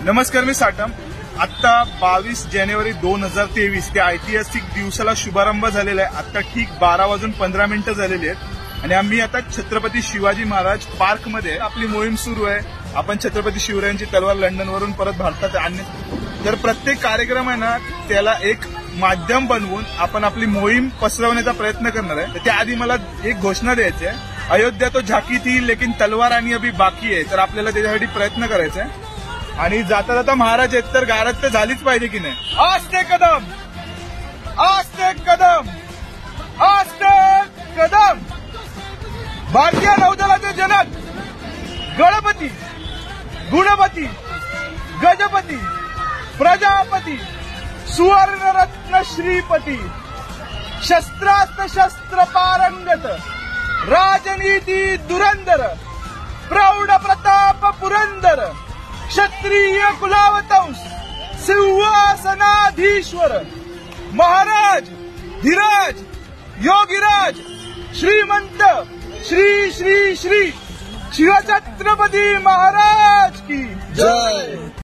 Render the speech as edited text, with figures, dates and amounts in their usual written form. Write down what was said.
नमस्कार, मी साटम. आता 22 जानेवारी 2023 त्या ऐतिहासिक दिवसाला शुभारंभ झालेला आहे. आता ठीक 12:15 झालेली आहेत आणि आम्ही आता छत्रपती शिवाजी महाराज पार्कमध्ये आपली मोहीम सुरू आहे. आपण छत्रपती शिवरायांची तलवार लंडनवरून परत भारतात आणणे, तर प्रत्येक कार्यक्रम आहे ना त्याला एक माध्यम बनवून आपण आपली मोहीम पसरवण्याचा प्रयत्न करणार आहे. त्याआधी मला एक घोषणा द्यायची आहे. अयोध्या तो झाकी थी लेकिन तलवार आणि अभी बाकी आहे, तर आपल्याला त्याच्यासाठी प्रयत्न करायचा आहे. आणि जाता जाता महाराज आहेत तर गारद तर झालीच पाहिजे की नाही. आस्ते कदम, आस्ते कदम, आस्ते कदम. भारतीय नौदलाचे जनक गणपती, गुणपती, गजपती, प्रजापती, सुवर्णरत्न श्रीपती, शस्त्रास्त्र शस्त्र पारंगत, राजनीती धुरंधर, प्रौढ प्रताप पुरंदर, क्षत्रिय कुलावतंस, सिंहासनाधीश्वर, महाराज धीराज योगीराज, श्रीमंत श्री श्री श्री शिवछत्रपती महाराज की जय.